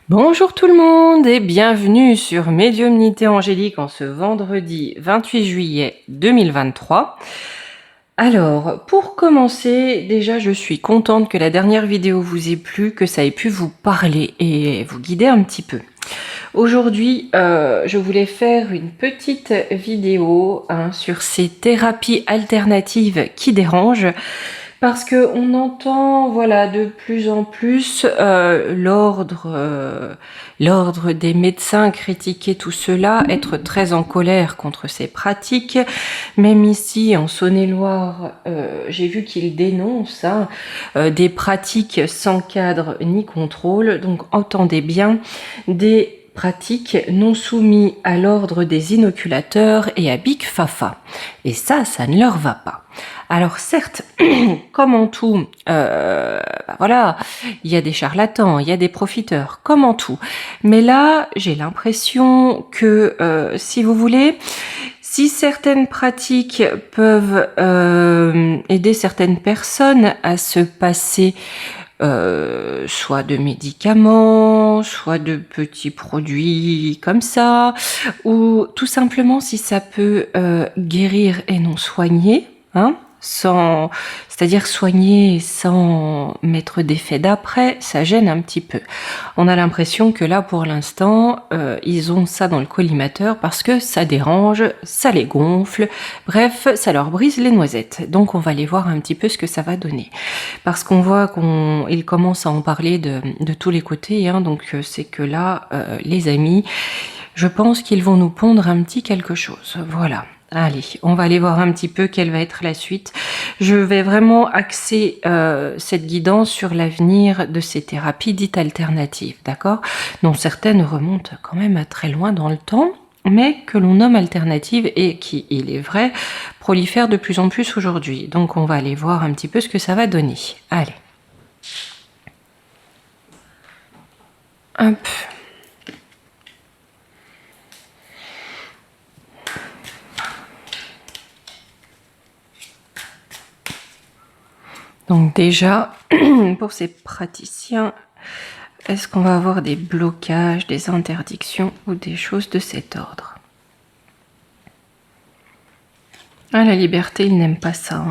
Bonjour tout le monde et bienvenue sur Médiumnité Angélique en ce vendredi 28 juillet 2023. Alors, pour commencer, déjà je suis contente que la dernière vidéo vous ait plu, que ça ait pu vous parler et vous guider un petit peu. Aujourd'hui, je voulais faire une petite vidéo sur ces thérapies alternatives qui dérangent. Parce que on entend, voilà, de plus en plus l'ordre des médecins critiquer tout cela, être très en colère contre ces pratiques. Même ici, en Saône-et-Loire, j'ai vu qu'ils dénoncent des pratiques sans cadre ni contrôle. Donc, entendez bien, des pratiques non soumises à l'ordre des inoculateurs et à Big Fafa. Et ça ne leur va pas. Alors certes, comme en tout, voilà, il y a des charlatans, il y a des profiteurs, comme en tout. Mais là, j'ai l'impression que, si vous voulez, si certaines pratiques peuvent aider certaines personnes à se passer soit de médicaments, soit de petits produits comme ça, ou tout simplement si ça peut guérir et non soigner, c'est-à-dire soigner sans mettre d'effet d'après, ça gêne un petit peu. On a l'impression que là, pour l'instant, ils ont ça dans le collimateur parce que ça dérange, ça les gonfle, bref, ça leur brise les noisettes. Donc on va aller voir un petit peu ce que ça va donner. Parce qu'on voit qu'ils commencent à en parler de tous les côtés, donc c'est que là, les amis, je pense qu'ils vont nous pondre un petit quelque chose. Voilà. Allez, on va aller voir un petit peu quelle va être la suite. Je vais vraiment axer cette guidance sur l'avenir de ces thérapies dites alternatives, d'accord? dont certaines remontent quand même à très loin dans le temps, mais que l'on nomme alternatives et qui, il est vrai, prolifèrent de plus en plus aujourd'hui. Donc on va aller voir un petit peu ce que ça va donner. Allez. Hop. Donc déjà, pour ces praticiens, est-ce qu'on va avoir des blocages, des interdictions ou des choses de cet ordre? Ah, la liberté, ils n'aiment pas ça.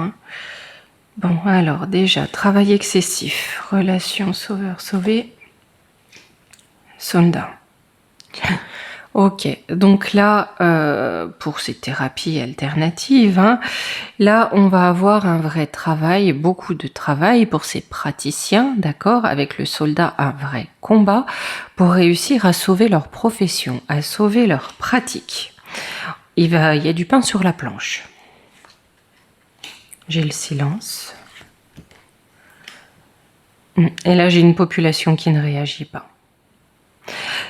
Bon, alors déjà, travail excessif, relation sauveur-sauvé, soldat. Ok, donc là, pour ces thérapies alternatives, là, on va avoir un vrai travail, beaucoup de travail pour ces praticiens, d'accord, avec le soldat, un vrai combat pour réussir à sauver leur profession, à sauver leur pratique. Il y a du pain sur la planche. J'ai le silence. Et là, j'ai une population qui ne réagit pas.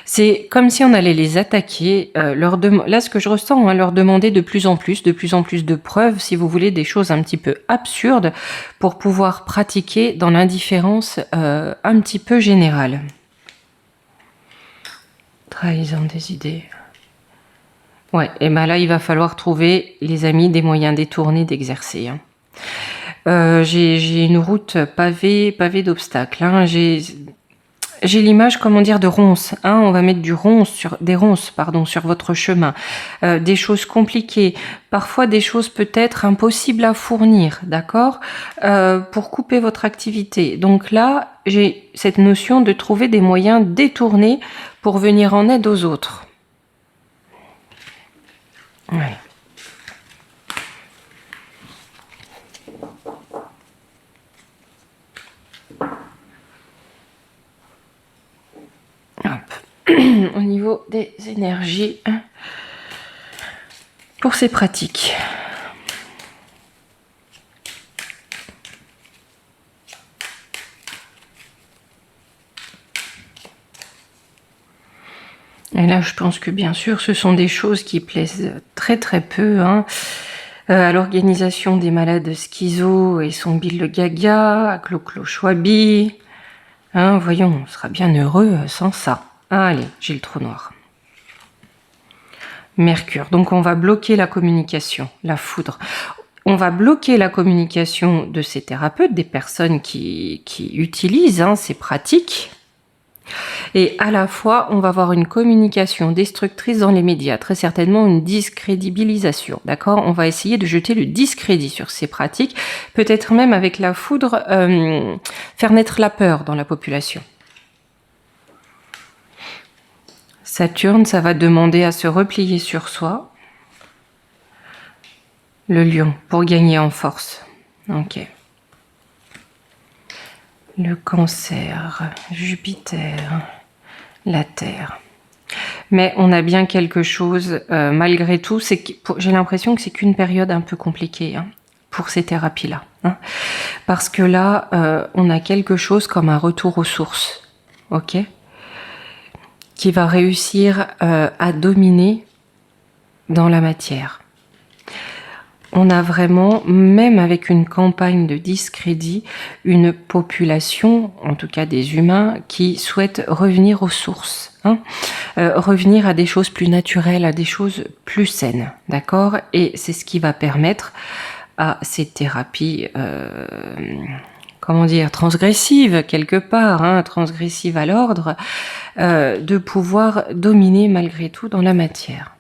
C'est comme si on allait les attaquer, là ce que je ressens, leur demander de plus en plus de preuves, si vous voulez, des choses un petit peu absurdes pour pouvoir pratiquer dans l'indifférence un petit peu générale. Trahison des idées. Ouais, et ben là il va falloir trouver, les amis, des moyens détournés d'exercer. J'ai une route pavée d'obstacles. J'ai l'image, comment dire, de ronces. On va mettre des ronces sur votre chemin. Des choses compliquées. Parfois des choses peut-être impossibles à fournir, d'accord, pour couper votre activité. Donc là, j'ai cette notion de trouver des moyens détournés pour venir en aide aux autres. Ouais. Au niveau des énergies pour ces pratiques. Et là, je pense que bien sûr, ce sont des choses qui plaisent très très peu à l'organisation des malades schizo et son Bill Gaga, à Clo-Clo Chouabi. Voyons, on sera bien heureux sans ça. Allez, j'ai le trou noir. Mercure. Donc on va bloquer la communication, la foudre. On va bloquer la communication de ces thérapeutes, des personnes qui utilisent ces pratiques. Et à la fois, on va avoir une communication destructrice dans les médias, très certainement une discrédibilisation, d'accord? On va essayer de jeter le discrédit sur ces pratiques, peut-être même avec la foudre, faire naître la peur dans la population. Saturne, ça va demander à se replier sur soi. Le lion, pour gagner en force. Ok. Le cancer, Jupiter, la Terre. Mais on a bien quelque chose, malgré tout, j'ai l'impression que c'est qu'une période un peu compliquée hein, pour ces thérapies-là. Hein, parce que là, on a quelque chose comme un retour aux sources, ok, qui va réussir à dominer dans la matière. On a vraiment, même avec une campagne de discrédit, une population, en tout cas des humains, qui souhaitent revenir aux sources, hein, revenir à des choses plus naturelles, à des choses plus saines, d'accord? Et c'est ce qui va permettre à ces thérapies, comment dire, transgressives quelque part, hein, transgressives à l'ordre, de pouvoir dominer malgré tout dans la matière.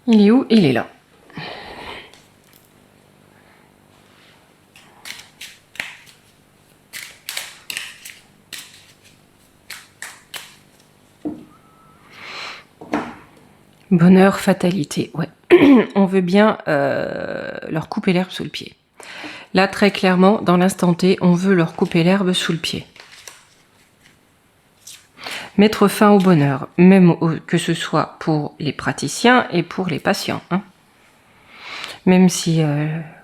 Il est où? Il est là. Bonheur, fatalité, ouais. On veut bien leur couper l'herbe sous le pied. Là, très clairement, dans l'instant T, on veut leur couper l'herbe sous le pied. Mettre fin au bonheur, même que ce soit pour les praticiens et pour les patients. Hein. Même si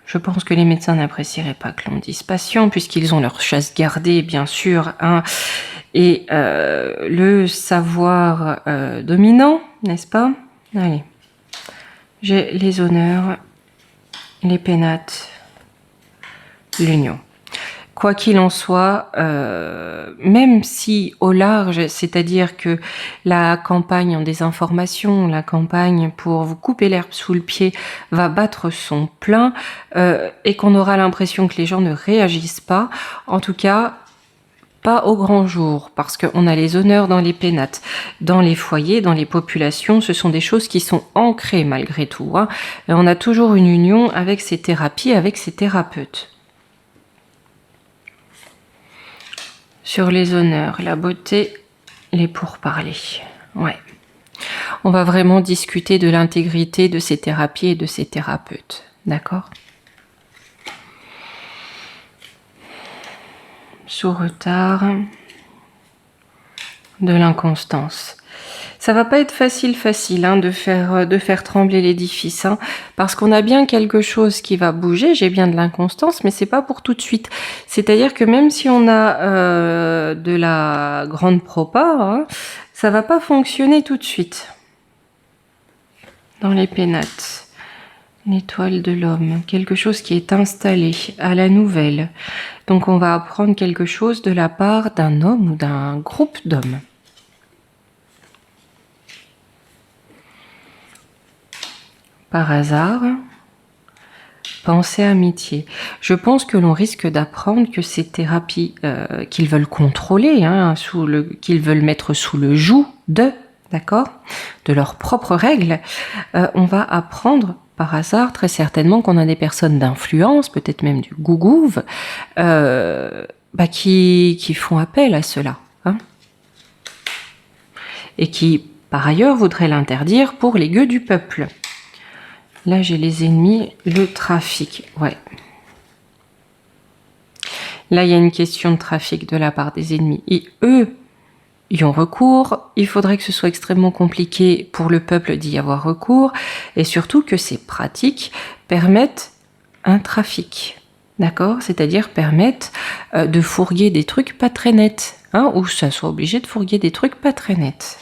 je pense que les médecins n'apprécieraient pas que l'on dise patient, puisqu'ils ont leur chasse gardée, bien sûr, hein, et le savoir dominant, n'est-ce pas? Allez, j'ai les honneurs, les pénates, l'union. Quoi qu'il en soit, même si au large, c'est-à-dire que la campagne en désinformation, la campagne pour vous couper l'herbe sous le pied va battre son plein et qu'on aura l'impression que les gens ne réagissent pas, en tout cas, pas au grand jour, parce qu'on a les honneurs dans les pénates, dans les foyers, dans les populations, ce sont des choses qui sont ancrées malgré tout. Hein, et on a toujours une union avec ces thérapies, avec ces thérapeutes. Sur les honneurs, la beauté, les pourparlers. Ouais. On va vraiment discuter de l'intégrité de ces thérapies et de ces thérapeutes. D'accord? Sous retard, de l'inconstance. Ça va pas être facile hein, de faire trembler l'édifice, hein, parce qu'on a bien quelque chose qui va bouger. J'ai bien de l'inconstance, mais c'est pas pour tout de suite. C'est-à-dire que même si on a de la grande propa, hein, ça va pas fonctionner tout de suite. Dans les pénates, l'étoile de l'homme, quelque chose qui est installé à la nouvelle. Donc on va apprendre quelque chose de la part d'un homme ou d'un groupe d'hommes. Par hasard, pensée amitié. Je pense que l'on risque d'apprendre que ces thérapies qu'ils veulent contrôler, hein, qu'ils veulent mettre sous le joug de, d'accord, de leurs propres règles, on va apprendre par hasard très certainement qu'on a des personnes d'influence, peut-être même du gougouve, qui font appel à cela, hein, et qui par ailleurs voudraient l'interdire pour les gueux du peuple. Là, j'ai les ennemis, le trafic, ouais. Là, il y a une question de trafic de la part des ennemis. Et eux, y ont recours. Il faudrait que ce soit extrêmement compliqué pour le peuple d'y avoir recours. Et surtout que ces pratiques permettent un trafic. D'accord? C'est-à-dire permettent de fourguer des trucs pas très nets. Hein, ou ça soit obligé de fourguer des trucs pas très nets.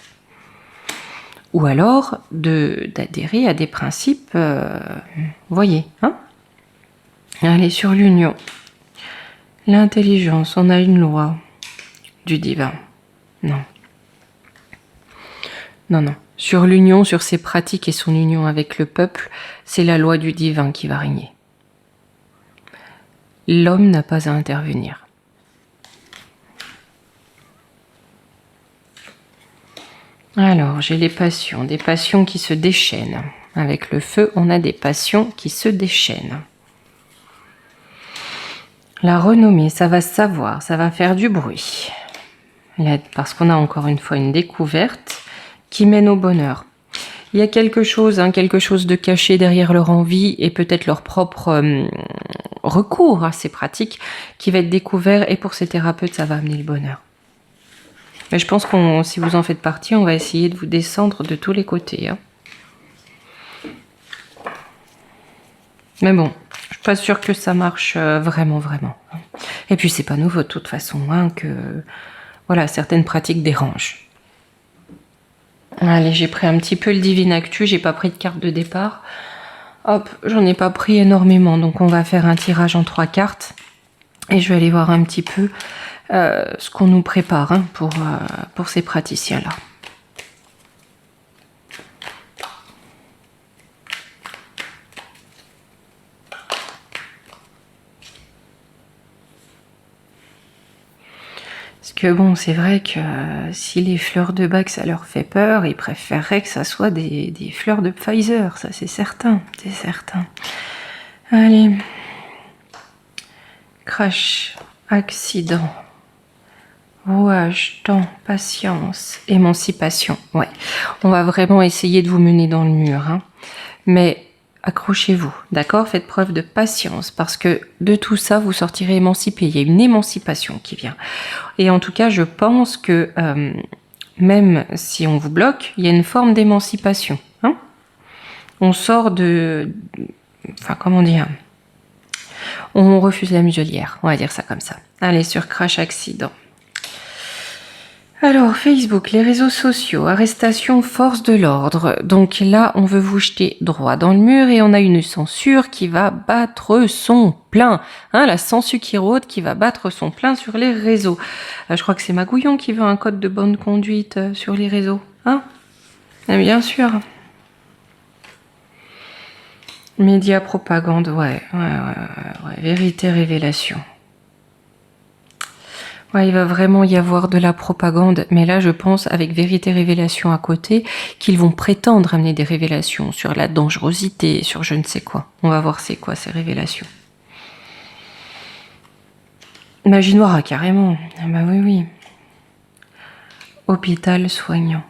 Ou alors d'adhérer à des principes, voyez, hein? Allez, sur l'union. L'intelligence, on a une loi du divin. Non. Non, non. Sur l'union, sur ses pratiques et son union avec le peuple, c'est la loi du divin qui va régner. L'homme n'a pas à intervenir. Alors, j'ai les passions, des passions qui se déchaînent. Avec le feu, on a des passions qui se déchaînent. La renommée, ça va se savoir, ça va faire du bruit. Parce qu'on a encore une fois une découverte qui mène au bonheur. Il y a quelque chose de caché derrière leur envie et peut-être leur propre recours à ces pratiques qui va être découvert, et pour ces thérapeutes, ça va amener le bonheur. Mais je pense que si vous en faites partie, on va essayer de vous descendre de tous les côtés. Hein. Mais bon, je suis pas sûre que ça marche vraiment. Et puis c'est pas nouveau de toute façon, hein, que voilà, certaines pratiques dérangent. Allez, j'ai pris un petit peu le Divine Actu, j'ai pas pris de carte de départ. Hop, j'en ai pas pris énormément, donc on va faire un tirage en 3 cartes. Et je vais aller voir un petit peu ce qu'on nous prépare hein, pour ces praticiens-là. Parce que bon, c'est vrai que si les fleurs de bac ça leur fait peur, ils préféreraient que ça soit des fleurs de Pfizer, ça c'est certain, c'est certain. Allez. Crash, accident, rouage, temps, patience, émancipation. Ouais, on va vraiment essayer de vous mener dans le mur. Hein. Mais accrochez-vous, d'accord? Faites preuve de patience parce que de tout ça, vous sortirez émancipé. Il y a une émancipation qui vient. Et en tout cas, je pense que même si on vous bloque, il y a une forme d'émancipation. Hein. On sort de... Enfin, comment dire? On refuse la muselière, on va dire ça comme ça. Allez, sur Crash Accident. Alors, Facebook, les réseaux sociaux, arrestation, force de l'ordre. Donc là, on veut vous jeter droit dans le mur et on a une censure qui va battre son plein. Hein, la censure qui rôde qui va battre son plein sur les réseaux. Je crois que c'est Magouillon qui veut un code de bonne conduite sur les réseaux. Hein? Bien sûr. Média, propagande, ouais. Vérité, révélation. Ouais, il va vraiment y avoir de la propagande, mais là je pense avec vérité révélation à côté qu'ils vont prétendre amener des révélations sur la dangerosité, sur je ne sais quoi. On va voir c'est quoi ces révélations. Magie noire, carrément. Ah bah oui. Hôpital soignant.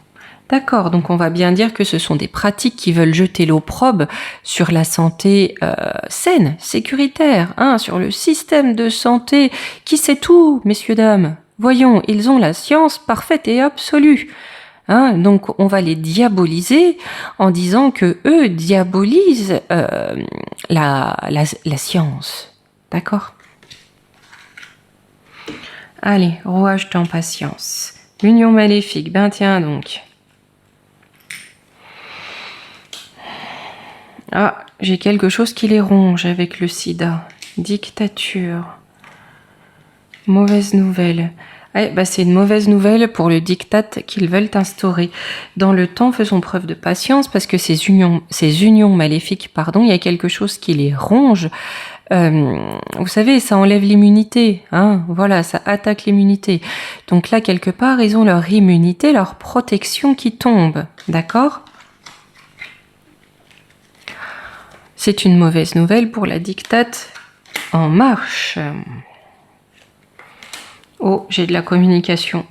D'accord, donc on va bien dire que ce sont des pratiques qui veulent jeter l'opprobre sur la santé saine, sécuritaire, hein, sur le système de santé qui sait tout, messieurs, dames. Voyons, ils ont la science parfaite et absolue. Hein, donc on va les diaboliser en disant que eux diabolisent la science. D'accord? Allez, rouage temps patience. Union maléfique, ben tiens donc. Ah, j'ai quelque chose qui les ronge avec le sida. Dictature. Mauvaise nouvelle. C'est une mauvaise nouvelle pour le diktat qu'ils veulent instaurer. Dans le temps, faisons preuve de patience parce que ces unions maléfiques, il y a quelque chose qui les ronge. Vous savez, ça enlève l'immunité. Hein, voilà, ça attaque l'immunité. Donc là, quelque part, ils ont leur immunité, leur protection qui tombe. D'accord ? C'est une mauvaise nouvelle pour la dictate en marche. Oh, j'ai de la communication.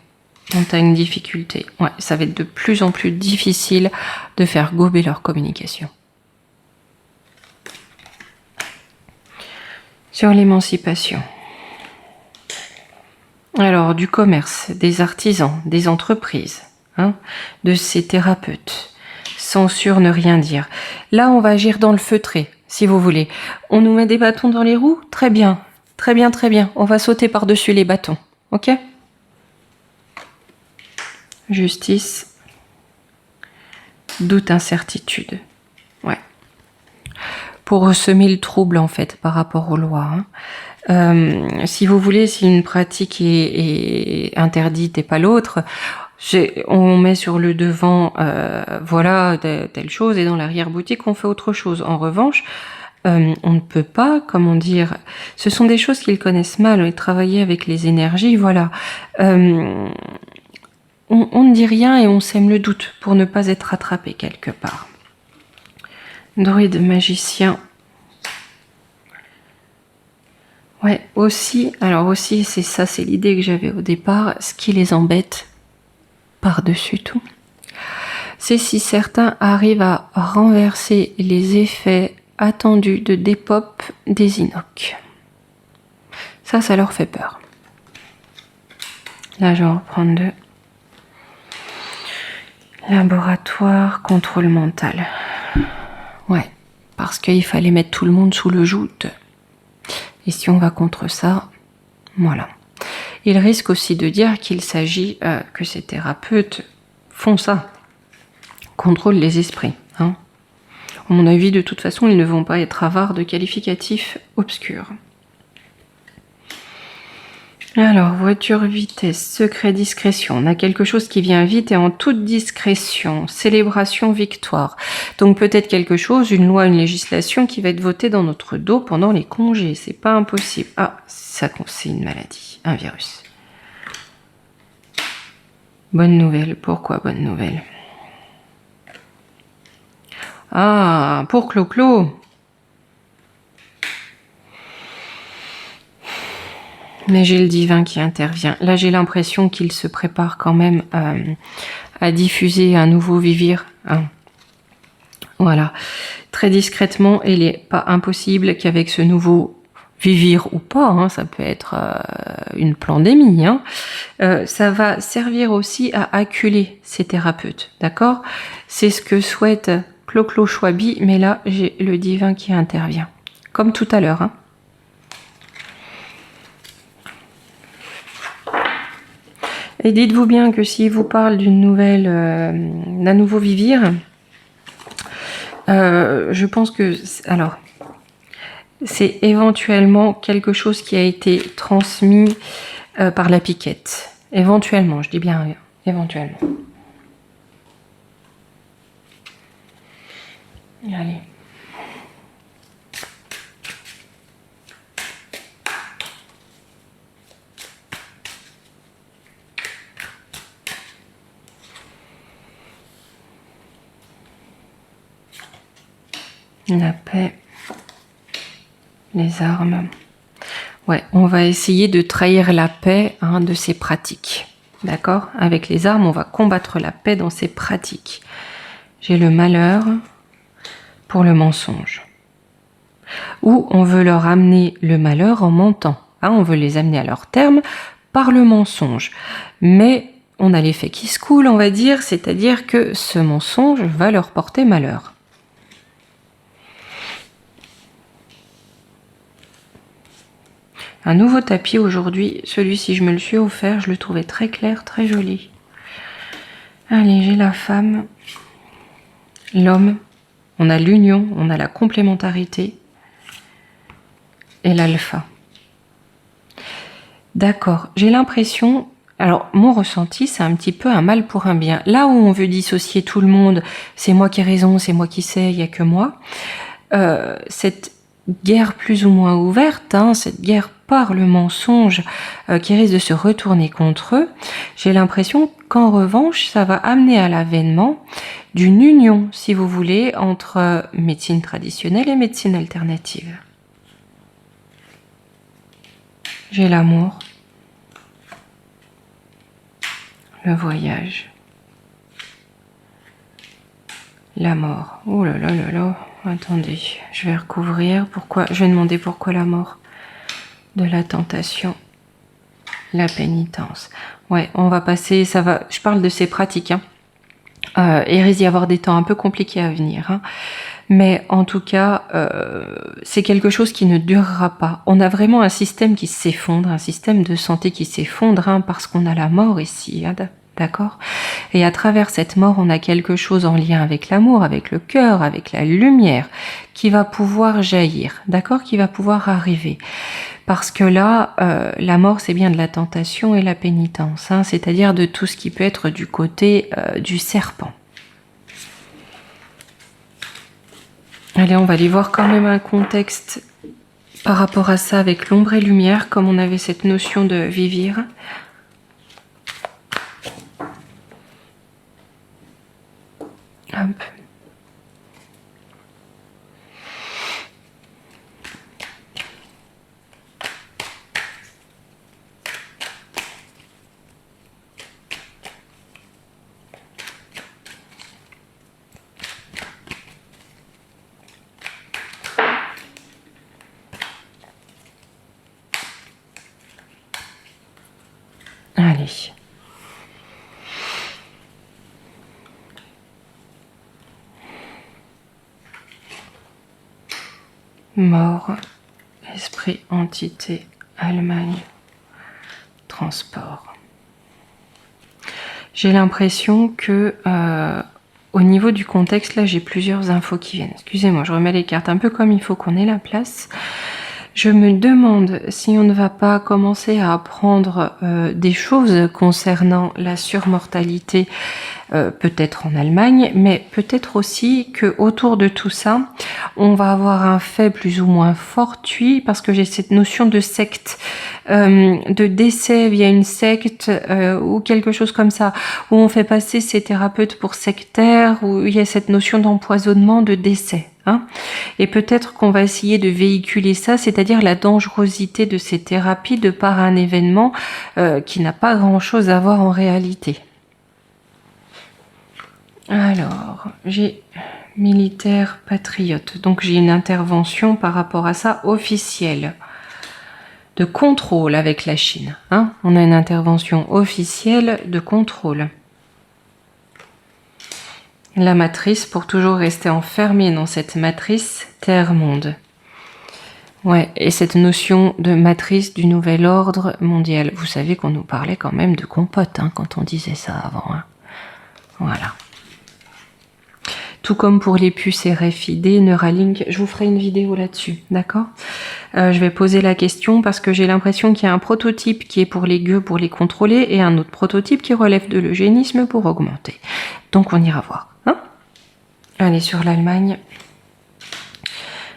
Montagne difficulté. Ouais, ça va être de plus en plus difficile de faire gober leur communication. Sur l'émancipation. Alors, du commerce, des artisans, des entreprises, hein, de ces thérapeutes. Censure, ne rien dire. Là, on va agir dans le feutré, si vous voulez. On nous met des bâtons dans les roues? Très bien. Très bien, très bien. On va sauter par-dessus les bâtons. Ok? Justice. Doute, incertitude. Ouais. Pour semer le trouble, en fait, par rapport aux lois. Hein. Si vous voulez, si une pratique est interdite et pas l'autre, On met sur le devant, voilà, telle chose, et dans l'arrière-boutique, on fait autre chose. En revanche, on ne peut pas, comment dire, ce sont des choses qu'ils connaissent mal, et travailler avec les énergies, voilà. On ne dit rien et on sème le doute pour ne pas être rattrapé quelque part. Druide magicien. Ouais, aussi, alors aussi, c'est ça, c'est l'idée que j'avais au départ, ce qui les embête par-dessus tout, c'est si certains arrivent à renverser les effets attendus de dépop des Inox. Ça leur fait peur. Là, je vais en reprendre deux. Laboratoire, contrôle mental. Ouais, parce qu'il fallait mettre tout le monde sous le joug. Et si on va contre ça, voilà. Il risque aussi de dire qu'il s'agit que ces thérapeutes font ça, contrôlent les esprits. Hein. À mon avis, de toute façon, ils ne vont pas être avares de qualificatifs obscurs. Alors, voiture, vitesse, secret, discrétion. On a quelque chose qui vient vite et en toute discrétion. Célébration, victoire. Donc peut-être quelque chose, une loi, une législation qui va être votée dans notre dos pendant les congés. C'est pas impossible. Ah, ça, c'est une maladie, un virus. Bonne nouvelle. Pourquoi bonne nouvelle? Ah, pour Clo-Clo. Mais j'ai le divin qui intervient. Là, j'ai l'impression qu'il se prépare quand même à diffuser un nouveau vivir. Hein. Voilà. Très discrètement, il n'est pas impossible qu'avec ce nouveau vivir ou pas, hein, ça peut être une pandémie, hein, ça va servir aussi à acculer ces thérapeutes. D'accord? C'est ce que souhaite Clo-Clo Chouabi, mais là, j'ai le divin qui intervient. Comme tout à l'heure, hein. Et dites-vous bien que s'il vous parle d'une nouvelle, d'un nouveau vivir, je pense que, alors, c'est éventuellement quelque chose qui a été transmis par la piquette. Éventuellement, je dis bien éventuellement. Allez. La paix, les armes. Ouais, on va essayer de trahir la paix de ces pratiques. D'accord? Avec les armes, on va combattre la paix dans ces pratiques. J'ai le malheur pour le mensonge. Ou on veut leur amener le malheur en mentant. On veut les amener à leur terme par le mensonge. Mais on a l'effet qui se coule, on va dire, c'est-à-dire que ce mensonge va leur porter malheur. Un nouveau tapis aujourd'hui, celui-ci je me le suis offert, je le trouvais très clair, très joli. Allez, j'ai la femme, l'homme, on a l'union, on a la complémentarité et l'alpha. D'accord, j'ai l'impression, alors mon ressenti c'est un petit peu un mal pour un bien. Là où on veut dissocier tout le monde, c'est moi qui ai raison, c'est moi qui sais, il n'y a que moi. Cette guerre plus ou moins ouverte, cette guerre par le mensonge qui risque de se retourner contre eux, j'ai l'impression qu'en revanche, ça va amener à l'avènement d'une union, si vous voulez, entre médecine traditionnelle et médecine alternative. J'ai l'amour, le voyage, la mort. Oh là là là là, attendez, je vais recouvrir. Pourquoi? Je vais demander pourquoi la mort. De la tentation, la pénitence. Ouais, on va passer, ça va, je parle de ces pratiques. Il risque d'y avoir des temps un peu compliqués à venir. Mais en tout cas, c'est quelque chose qui ne durera pas. On a vraiment un système qui s'effondre, un système de santé qui s'effondre, parce qu'on a la mort ici. D'accord? Et à travers cette mort, on a quelque chose en lien avec l'amour, avec le cœur, avec la lumière, qui va pouvoir jaillir, d'accord? Qui va pouvoir arriver. Parce que là, la mort, c'est bien de la tentation et la pénitence, hein, c'est-à-dire de tout ce qui peut être du côté du serpent. Allez, on va aller voir quand même un contexte par rapport à ça avec l'ombre et lumière, comme on avait cette notion de vivir. Hop. Allez. Mort, esprit, entité, Allemagne, transport. J'ai l'impression que au niveau du contexte, là j'ai plusieurs infos qui viennent. Excusez-moi, je remets les cartes un peu comme il faut qu'on ait la place. Je me demande si on ne va pas commencer à apprendre des choses concernant la surmortalité, peut-être en Allemagne, mais peut-être aussi que autour de tout ça, on va avoir un fait plus ou moins fortuit, parce que j'ai cette notion de secte, de décès via une secte ou quelque chose comme ça, où on fait passer ces thérapeutes pour sectaires, où il y a cette notion d'empoisonnement, de décès. Hein, et peut-être qu'on va essayer de véhiculer ça, c'est-à-dire la dangerosité de ces thérapies de par un événement qui n'a pas grand-chose à voir en réalité. Alors, j'ai militaire patriote, donc j'ai une intervention par rapport à ça officielle, de contrôle avec la Chine. Hein, on a une intervention officielle de contrôle. La matrice, pour toujours rester enfermé dans cette matrice Terre-Monde. Ouais, et cette notion de matrice du nouvel ordre mondial. Vous savez qu'on nous parlait quand même de compote, hein, quand on disait ça avant. Hein. Voilà. Tout comme pour les puces RFID, Neuralink, je vous ferai une vidéo là-dessus, d'accord? Je vais poser la question parce que j'ai l'impression qu'il y a un prototype qui est pour les gueux, pour les contrôler, et un autre prototype qui relève de l'eugénisme pour augmenter. Donc on ira voir. Hein, allez, sur l'Allemagne.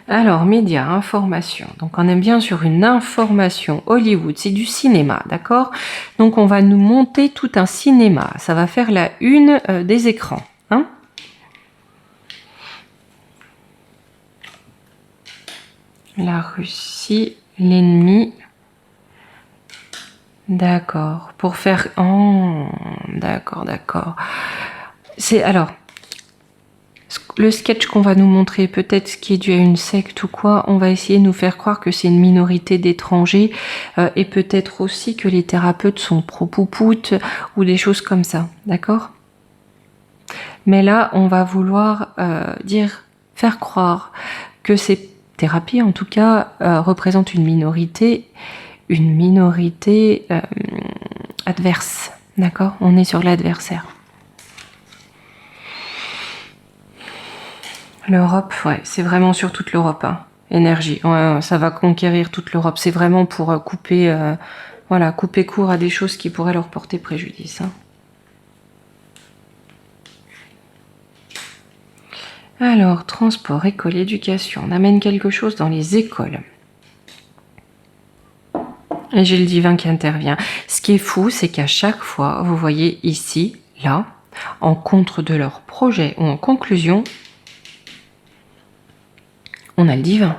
Alors, médias, information. Donc on est bien sur une information Hollywood, c'est du cinéma, d'accord? Donc on va nous monter tout un cinéma. Ça va faire la une des écrans. Hein, la Russie, l'ennemi. D'accord. Pour faire... Oh, d'accord, d'accord. C'est alors... Le sketch qu'on va nous montrer, peut-être ce qui est dû à une secte ou quoi, on va essayer de nous faire croire que c'est une minorité d'étrangers et peut-être aussi que les thérapeutes sont pro-poupoutes ou des choses comme ça, d'accord? Mais là, on va vouloir faire croire que ces thérapies, en tout cas, représentent une minorité adverse, d'accord? On est sur l'adversaire. L'Europe, ouais, c'est vraiment sur toute l'Europe, hein. Énergie, ouais, ça va conquérir toute l'Europe. C'est vraiment pour couper court à des choses qui pourraient leur porter préjudice. Hein. Alors, transport, école, éducation. On amène quelque chose dans les écoles. Et j'ai le divin qui intervient. Ce qui est fou, c'est qu'à chaque fois, vous voyez ici, là, en contre de leur projet ou en conclusion, on a le divin.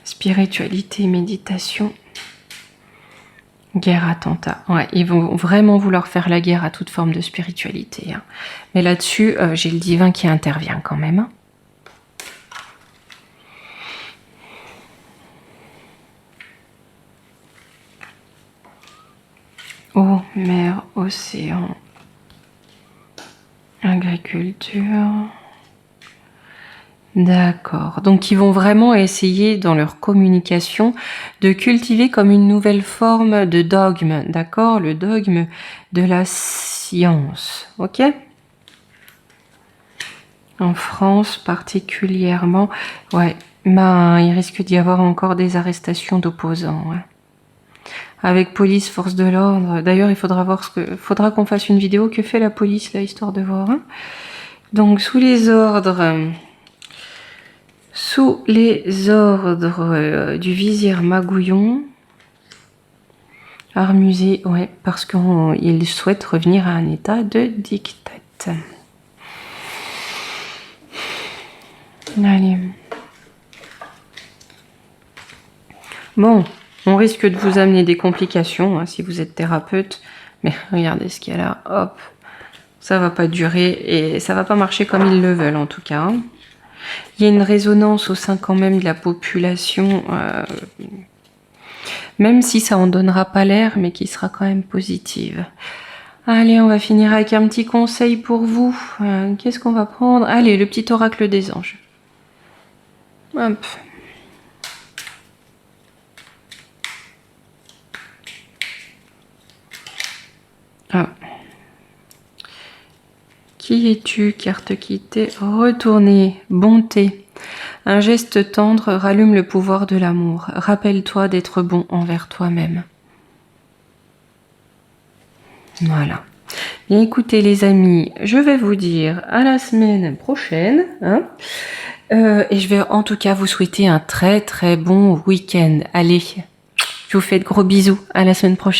Spiritualité, méditation, guerre, attentat. Ouais, ils vont vraiment vouloir faire la guerre à toute forme de spiritualité. Hein. Mais là-dessus, j'ai le divin qui intervient quand même. Hein. Eau, mer, océan, agriculture. D'accord. Donc ils vont vraiment essayer dans leur communication de cultiver comme une nouvelle forme de dogme, d'accord? Le dogme de la science, ok? En France particulièrement, ouais, Ben, il risque d'y avoir encore des arrestations d'opposants. Ouais. Avec police, force de l'ordre. D'ailleurs, il faudra voir faudra qu'on fasse une vidéo. Que fait la police là, histoire de voir. Hein. Donc, sous les ordres du vizir Magouillon. Armusé, ouais, parce qu'il souhaite revenir à un état de dictat. Allez. Bon, on risque de vous amener des complications hein, si vous êtes thérapeute. Mais regardez ce qu'il y a là, hop. Ça va pas durer et ça va pas marcher comme ils le veulent en tout cas. Hein. Il y a une résonance au sein quand même de la population, même si ça en donnera pas l'air, mais qui sera quand même positive. Allez, on va finir avec un petit conseil pour vous. Qu'est-ce qu'on va prendre? Allez, le petit oracle des anges. Hop. Ah. Qui es-tu? Carte quittée. Retourner. Bonté. Un geste tendre rallume le pouvoir de l'amour. Rappelle-toi d'être bon envers toi-même. Voilà. Bien écoutez les amis, je vais vous dire à la semaine prochaine. Hein, et je vais en tout cas vous souhaiter un très très bon week-end. Allez, je vous fais de gros bisous. À la semaine prochaine.